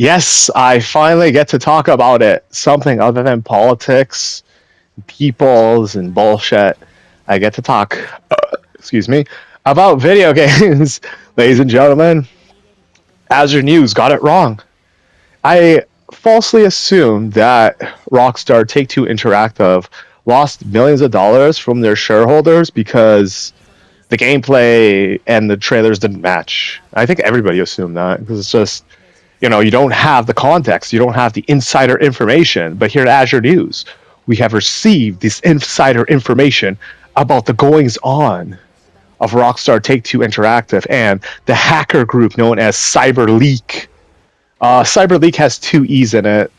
Yes, I finally get to talk about it. Something other than politics, peoples, and bullshit. I get to talk, excuse me, about video games. Ladies and gentlemen, Azure News got it wrong. I falsely assumed that Rockstar Take Two Interactive lost millions of dollars from their shareholders because the gameplay and the trailers didn't match. I think everybody assumed that because it's just, you don't have the context, you don't have the insider information. But here at Azure News, we have received this insider information about the goings on of Rockstar Take Two Interactive and the hacker group known as CyberLeak. CyberLeak has two E's in it.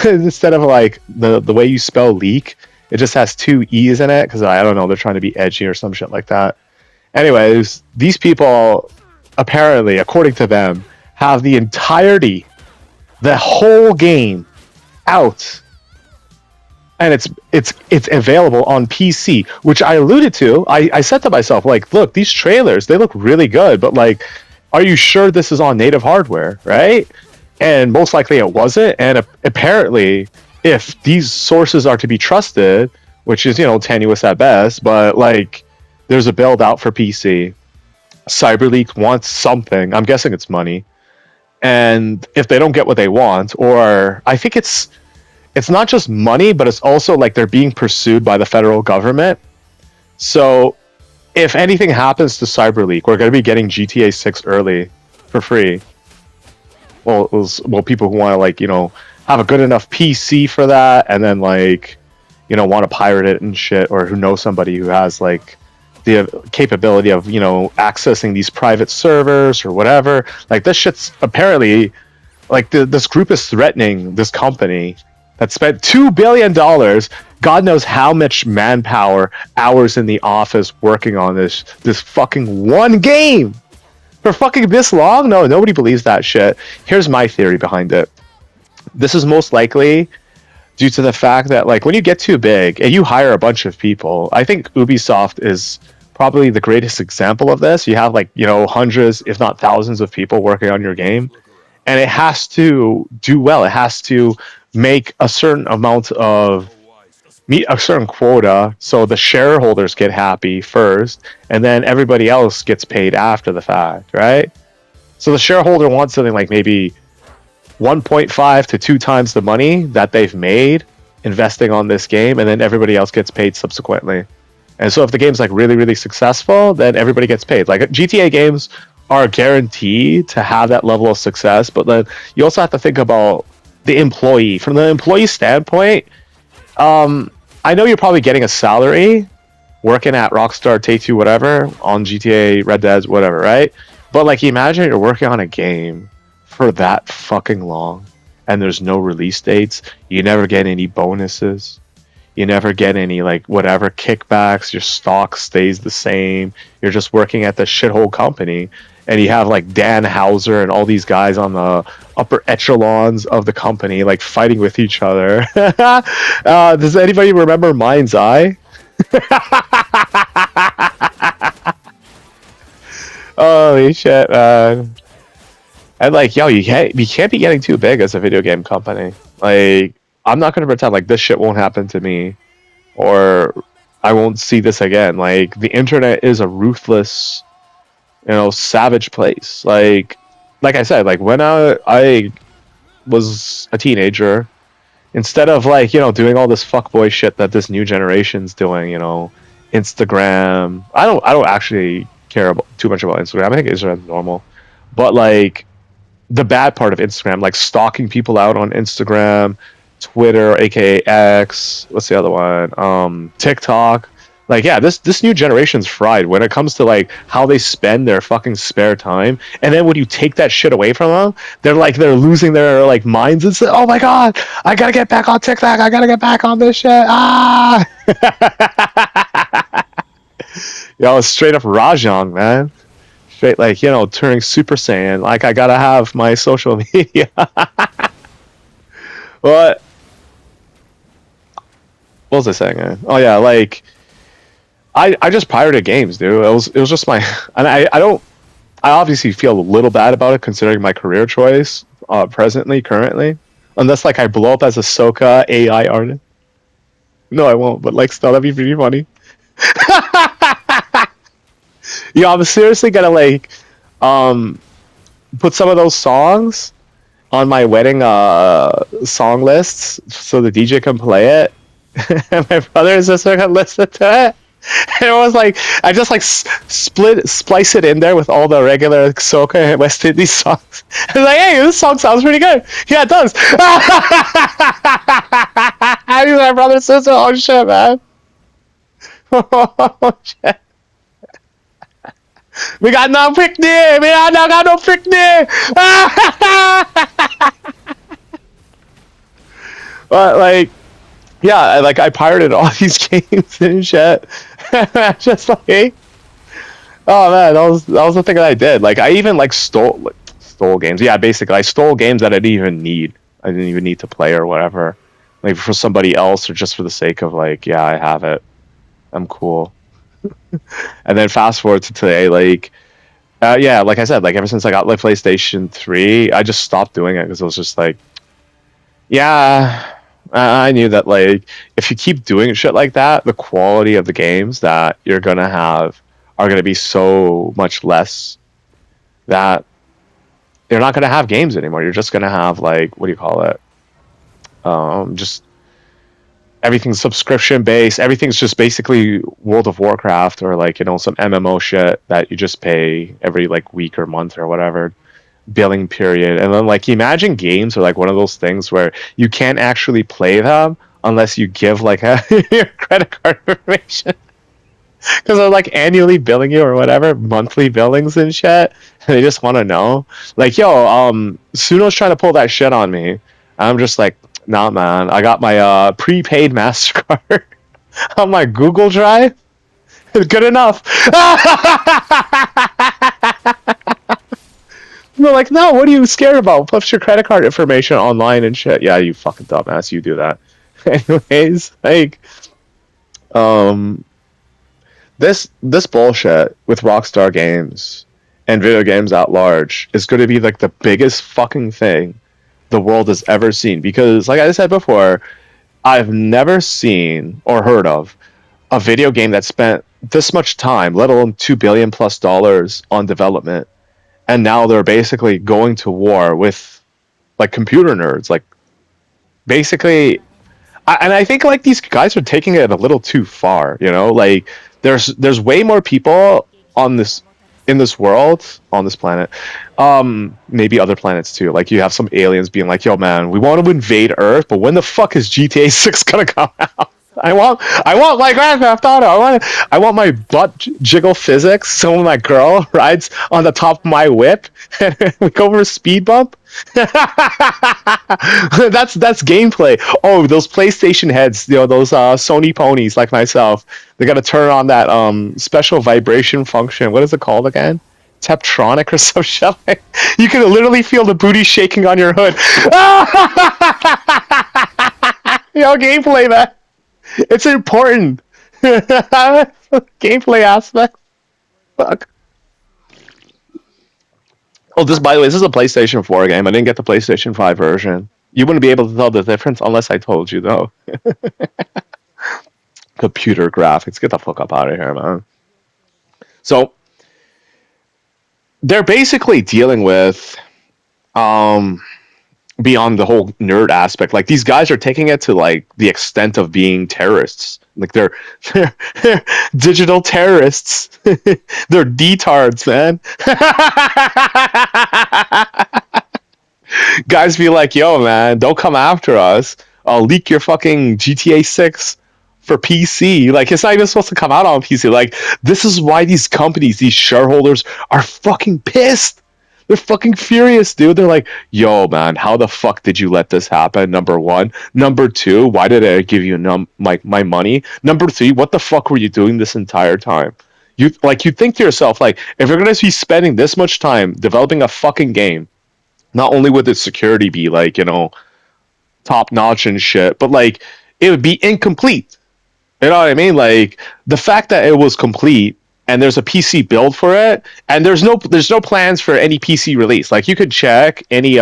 Instead of like the way you spell leak, it just has two E's in it because I don't know, they're trying to be edgy or some shit like that. Anyways, these people apparently, according to them, have the entirety, the whole game out, and it's available on PC, which I alluded to. I said to myself, like, look, these trailers, they look really good, but like, are you sure this is on native hardware, right? And most likely it wasn't. And apparently, if these sources are to be trusted, which is, tenuous at best, but like, there's a build out for PC. CyberLeak wants something. I'm guessing it's money. And if they don't get what they want, or I think it's not just money, but it's also like they're being pursued by the federal government. So if anything happens to CyberLeak, we're going to be getting GTA 6 early for free. Well, people who want to like, have a good enough PC for that, and then like, want to pirate it and shit, or who knows somebody who has like the capability of, accessing these private servers or whatever. Like this shit's apparently like this group is threatening this company that spent $2 billion, God knows how much manpower, hours in the office working on this fucking one game for fucking this long. No, nobody believes that shit. Here's my theory behind it. This is most likely due to the fact that like when you get too big and you hire a bunch of people, I think Ubisoft is probably the greatest example of this. You have like, hundreds, if not thousands of people working on your game, and it has to do well. It has to make a certain amount of, meet a certain quota, so the shareholders get happy first, and then everybody else gets paid after the fact, right? So the shareholder wants something like maybe 1.5 to 2 times the money that they've made investing on this game, and then everybody else gets paid subsequently. And so if the game's like really, really successful, then everybody gets paid. Like GTA games are guaranteed to have that level of success, but then you also have to think about the employee. From the employee standpoint, I know you're probably getting a salary working at Rockstar, Take-Two, whatever, on GTA, Red Dead, whatever, right? But like, imagine you're working on a game for that fucking long, and there's no release dates. You never get any bonuses. You never get any like whatever kickbacks. Your stock stays the same. You're just working at the shithole company, and you have like Dan Houser and all these guys on the upper echelons of the company like fighting with each other. Does anybody remember Mind's Eye? Holy shit, man. And like, yo, you can't be getting too big as a video game company. Like, I'm not gonna pretend like this shit won't happen to me, or I won't see this again. Like, the internet is a ruthless, savage place. Like I said, like when I was a teenager, instead of like, doing all this fuckboy shit that this new generation's doing, Instagram. I don't actually care too much about Instagram. I think Instagram's normal. But like the bad part of Instagram, like stalking people out on Instagram, Twitter, aka X, what's the other one? TikTok. Like, yeah, this new generation's fried when it comes to like how they spend their fucking spare time. And then when you take that shit away from them, they're losing their like minds and say, "Oh my god, I gotta get back on TikTok. I gotta get back on this shit." Ah, it's straight up Rajang, man. Straight like turning Super Saiyan. Like, I gotta have my social media. What was I saying? Man? Oh yeah, like. I just pirated games, dude. It was just my, and I obviously feel a little bad about it considering my career choice. currently, unless like I blow up as a Soka AI artist. No, I won't. But like, still, that'd be pretty funny. Yeah, I'm seriously gonna like um put some of those songs on my wedding song lists so the DJ can play it, and my brother and sister can listen to it. And it was like I just like splice it in there with all the regular soca and West Indies songs. I was like, hey, this song sounds pretty good. Yeah, it does. I mean, my brother and sister, oh shit, man. Oh shit. We got no picnic. We got no picnic. But like, yeah, like I pirated all these games and shit. Just like, oh man, that was the thing that I did. Like, I even like stole games. Yeah, basically, I stole games that I didn't even need. I didn't even need to play or whatever. Like for somebody else or just for the sake of like, yeah, I have it. I'm cool. And then fast forward to today, like, yeah, like I said, like ever since I got like PlayStation 3, I just stopped doing it because it was just like, yeah, I knew that like if you keep doing shit like that, the quality of the games that you're gonna have are gonna be so much less that you're not gonna have games anymore. You're just gonna have like what do you call it? Just everything's subscription based. Everything's just basically World of Warcraft or like some MMO shit that you just pay every like week or month or whatever billing period. And then like imagine games are like one of those things where you can't actually play them unless you give like your credit card information because they're like annually billing you or whatever, monthly billings and shit. And they just want to know like, yo, Suno's trying to pull that shit on me. I'm just like, nah, man, I got my prepaid MasterCard on my Google Drive. Good enough. They're like, no, what are you scared about? Push your credit card information online and shit. Yeah, you fucking dumbass, you do that. Anyways, like, um, this bullshit with Rockstar Games and video games at large is going to be like the biggest fucking thing the world has ever seen. Because, like I said before, I've never seen or heard of a video game that spent this much time, let alone $2 billion+ on development, and now they're basically going to war with like computer nerds. Like basically, and I think like these guys are taking it a little too far. Like there's way more people on this in this world on this planet, maybe other planets too. Like you have some aliens being like, "Yo, man, we want to invade Earth, but when the fuck is GTA 6 gonna come out?" I want my Grand Theft Auto. I want my butt jiggle physics. So when my girl rides on the top of my whip and we go over a speed bump. That's gameplay. Oh, those PlayStation heads, those Sony ponies like myself. They got to turn on that special vibration function. What is it called again? Teptronic or some shit. You can literally feel the booty shaking on your hood. Gameplay, man. It's important. Gameplay aspect. Fuck. Oh, by the way, this is a PlayStation 4 game. I didn't get the PlayStation 5 version. You wouldn't be able to tell the difference unless I told you, though. Computer graphics. Get the fuck up out of here, man. So, they're basically dealing with beyond the whole nerd aspect. Like these guys are taking it to like the extent of being terrorists. Like they're digital terrorists. They're detards, man. Guys be like, yo, man, don't come after us. I'll leak your fucking GTA 6 for PC. Like, it's not even supposed to come out on PC. Like, this is why these companies, these shareholders, are fucking pissed. They're fucking furious, dude. They're like, yo, man, how the fuck did you let this happen? Number one. Number two, why did I give you my money? Number three, what the fuck were you doing this entire time? You think to yourself, like, if you're gonna be spending this much time developing a fucking game, not only would its security be like, top notch and shit, but like it would be incomplete. You know what I mean? Like the fact that it was complete and there's a PC build for it, and there's no plans for any PC release. Like you could check any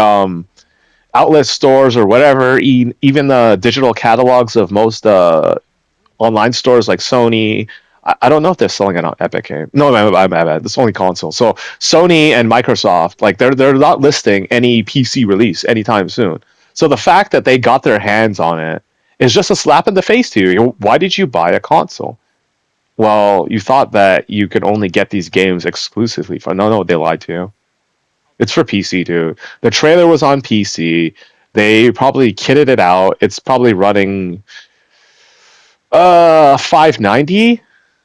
outlet stores or whatever, even the digital catalogs of most online stores like Sony. I don't know if they're selling it on Epic Game. No, my bad. It's only console. So Sony and Microsoft, like they're not listing any PC release anytime soon. So the fact that they got their hands on it is just a slap in the face to you. Why did you buy a console? Well, you thought that you could only get these games exclusively for. No, they lied to you. It's for PC, dude. The trailer was on PC. They probably kitted it out. It's probably running 590,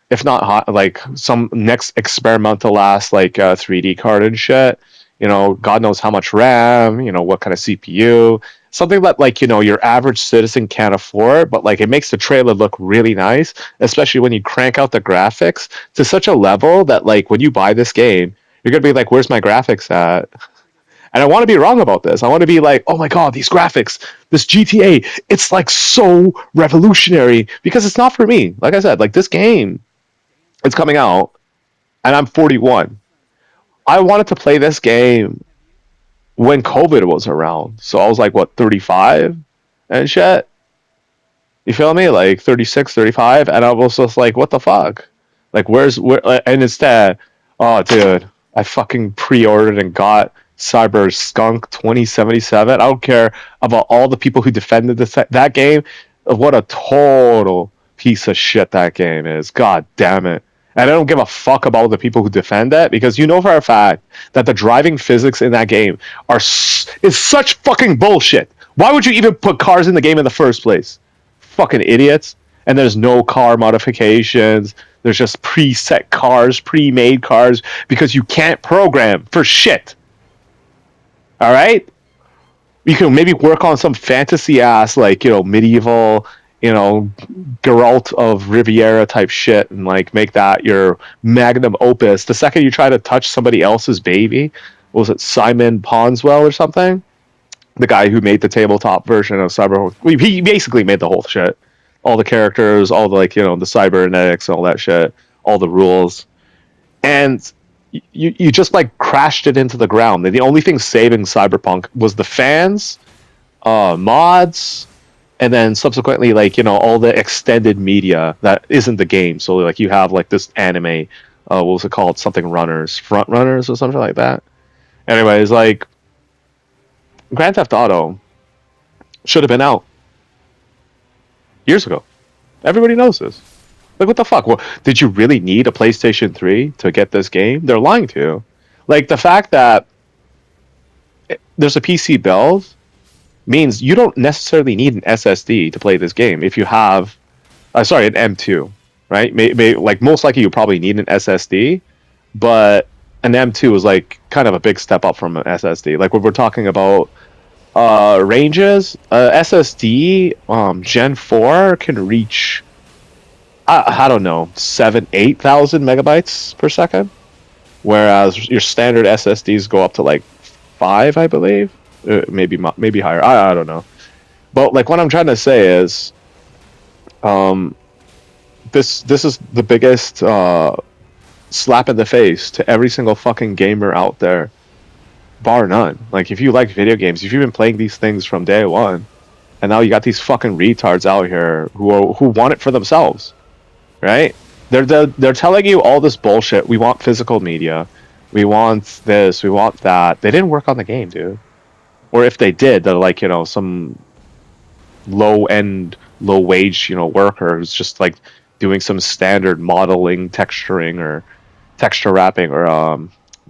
if not hot, like some next experimental ass like 3D card and shit. God knows how much RAM. What kind of CPU. Something that like your average citizen can't afford, but like it makes the trailer look really nice, especially when you crank out the graphics to such a level that like when you buy this game, you're gonna be like, "Where's my graphics at?" And I want to be wrong about this. I want to be like, oh my god, these graphics, this GTA, it's like so revolutionary because it's not for me. Like I said, like this game, it's coming out, and I'm 41. I wanted to play this game when COVID was around, so I was like, what, 35 and shit. You feel me? Like 36, 35, and I was just like, what the fuck? Like, where? And instead, oh, dude, I fucking pre-ordered and got Cyber Skunk 2077. I don't care about all the people who defended that game. What a total piece of shit that game is. God damn it. And I don't give a fuck about the people who defend that because you know for a fact that the driving physics in that game is such fucking bullshit. Why would you even put cars in the game in the first place? Fucking idiots. And there's no car modifications. There's just preset cars, pre-made cars, because you can't program for shit. All right? You can maybe work on some fantasy ass, like, medieval, Geralt of Riviera type shit and, like, make that your magnum opus. The second you try to touch somebody else's baby, what was it, Simon Ponswell or something? The guy who made the tabletop version of Cyberpunk. He basically made the whole shit. All the characters, all the like, the cybernetics, all that shit, all the rules, and you just like crashed it into the ground. The only thing saving Cyberpunk was the fans, mods, and then subsequently like all the extended media that isn't the game. So like you have like this anime, what was it called? Something Runners, Front Runners, or something like that. Anyways, like Grand Theft Auto should have been out years ago. Everybody knows this. Like, what the fuck? Well, did you really need a PlayStation 3 to get this game? They're lying to you. Like, the fact that there's a PC build means you don't necessarily need an SSD to play this game if you have, sorry, an M2, right? Like, most likely you probably need an SSD, but an M2 is, like, kind of a big step up from an SSD. Like, when we're talking about ranges, SSD Gen 4 can reach I don't know 7,000-8,000 megabytes per second, whereas your standard SSDs go up to like 5, I believe, maybe higher. I don't know, but like what I'm trying to say is, um, this is the biggest slap in the face to every single fucking gamer out there, bar none. Like if you like video games, if you've been playing these things from day one, and now you got these fucking retards out here who want it for themselves, right? They're telling you all this bullshit. We want physical media. We want this. We want that. They didn't work on the game, dude. Or if they did, they're like some low end, low wage worker who's just like doing some standard modeling, texturing, or texture wrapping, or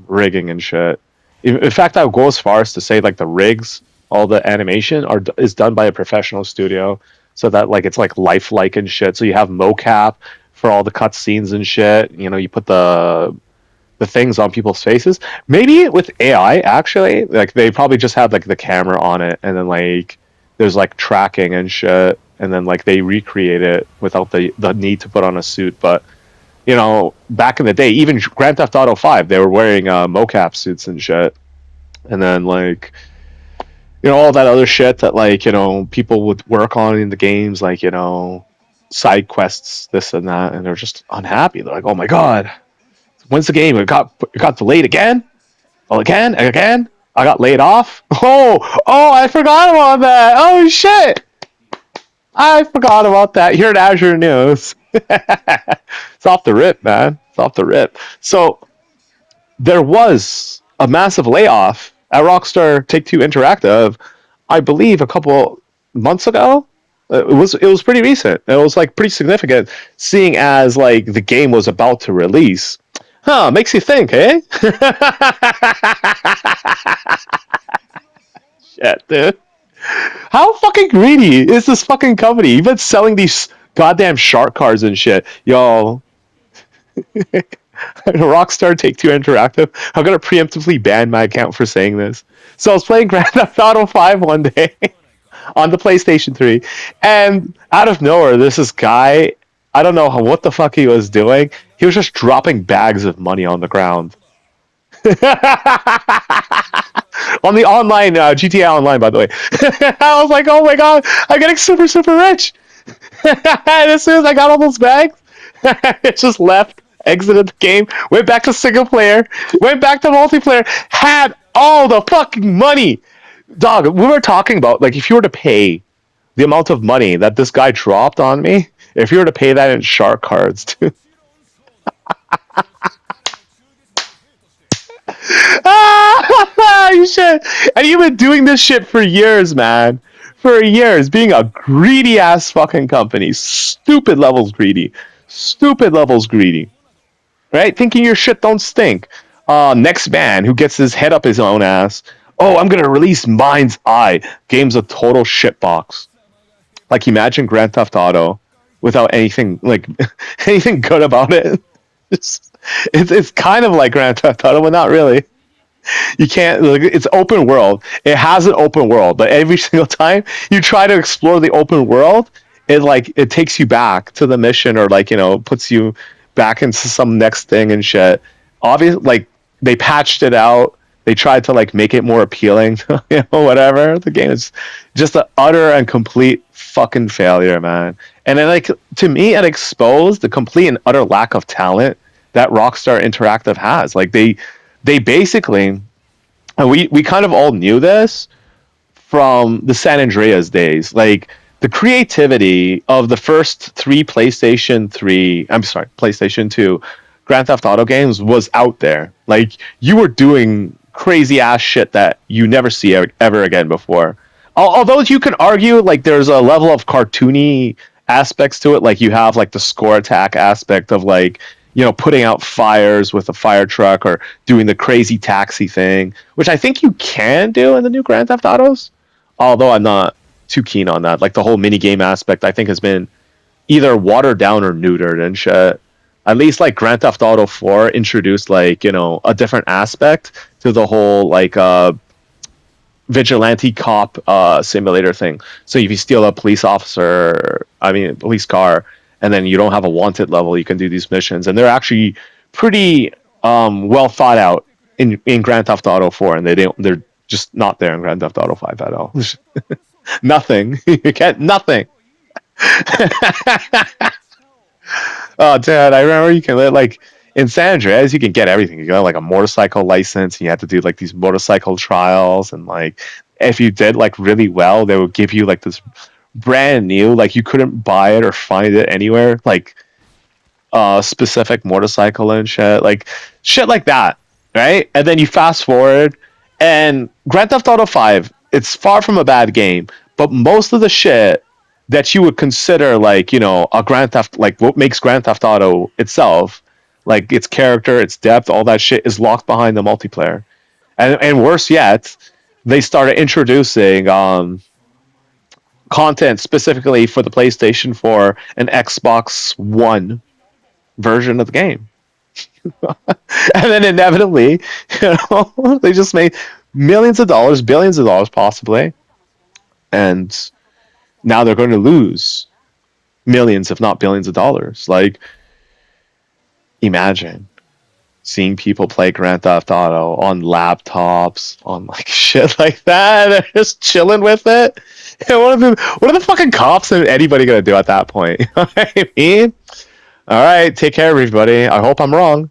rigging and shit. In fact, I would go as far as to say like the rigs, all the animation is done by a professional studio, so that like it's like lifelike and shit. So you have mocap for all the cutscenes and shit. You put the things on people's faces. Maybe with AI, actually, like they probably just have like the camera on it, and then like there's like tracking and shit, and then like they recreate it without the need to put on a suit. But back in the day, even Grand Theft Auto 5, they were wearing mocap suits and shit. And then, like, all that other shit that, like, people would work on in the games, like, side quests, this and that, and they're just unhappy. They're like, oh my god, when's the game? It got delayed again? Well, again? I got laid off. Oh, I forgot about that. Oh shit, I forgot about that. Here at Azure News. It's off the rip, man. It's off the rip. So there was a massive layoff at Rockstar Take Two Interactive, I believe, a couple months ago. It was pretty recent. It was like pretty significant, seeing as like the game was about to release. Huh? Makes you think, eh? Shit, dude. How fucking greedy is this fucking company? You've been selling these goddamn shark cards and shit. Yo, Rockstar Take Two Interactive. I'm gonna preemptively ban my account for saying this. So I was playing Grand Theft Auto 5 one day on the PlayStation 3, and out of nowhere, this guy, I don't know what the fuck he was doing. He was just dropping bags of money on the ground. On the online GTA Online, by the way. I was like, oh my god, I'm getting super, super rich. And as soon as I got all those bags, it just left, exited the game, went back to single player, went back to multiplayer, had all the fucking money. Dog, we were talking about, like, if you were to pay the amount of money that this guy dropped on me, if you were to pay that in shark cards, dude. You should. And you've been doing this shit for years, man. For years, being a greedy ass fucking company. Stupid levels greedy. Stupid levels greedy. Right? Thinking your shit don't stink. Next man who gets his head up his own ass. Oh, I'm gonna release Mind's Eye. Game's a total shitbox. Like, imagine Grand Theft Auto without anything like anything good about it. It's kind of like Grand Theft Auto, but not really. You can't, like, it's open world. It has an open world, but every single time you try to explore the open world, it takes you back to the mission, or like, puts you back into some next thing and shit. Obviously, like, they patched it out. They tried to like make it more appealing, whatever. The game is just an utter and complete fucking failure, man. And then, like, to me, it exposed the complete and utter lack of talent that Rockstar Interactive has. Like, they basically, and we kind of all knew this from the San Andreas days. Like, the creativity of the first PlayStation 2 Grand Theft Auto games was out there. Like, you were doing crazy ass shit that you never see ever again before. Although you can argue, like, there's a level of cartoony aspects to it. Like, you have like the score attack aspect of, like, putting out fires with a fire truck, or doing the crazy taxi thing, which I think you can do in the new Grand Theft Autos. Although I'm not too keen on that. Like, the whole mini game aspect, I think, has been either watered down or neutered and shit. At least, like, Grand Theft Auto 4 introduced, like, a different aspect to the whole, like, vigilante cop simulator thing. So if you steal a police car, and then you don't have a wanted level, you can do these missions, and they're actually pretty well thought out in Grand Theft Auto 4, and they're just not there in Grand Theft Auto 5 at all. Nothing. You get nothing. Oh, Dad, I remember you can, like, in San Andreas, you can get everything. You got like a motorcycle license, and you had to do like these motorcycle trials, and like, if you did like really well, they would give you like this brand new, like, you couldn't buy it or find it anywhere, like, specific motorcycle and shit like that, right? And then you fast forward, and Grand Theft Auto 5, it's far from a bad game, but most of the shit that you would consider, like, a Grand Theft, like what makes Grand Theft Auto itself, like its character, its depth, all that shit is locked behind the multiplayer. And worse yet, they started introducing content specifically for the PlayStation 4 and Xbox One version of the game. And then inevitably, they just made millions of dollars, billions of dollars possibly, and now they're going to lose millions, if not billions of dollars. Like, imagine seeing people play Grand Theft Auto on laptops, on like shit like that. They're just chilling with it. And what are the fucking cops and anybody gonna do at that point? You know what I mean? All right, take care, everybody. I hope I'm wrong.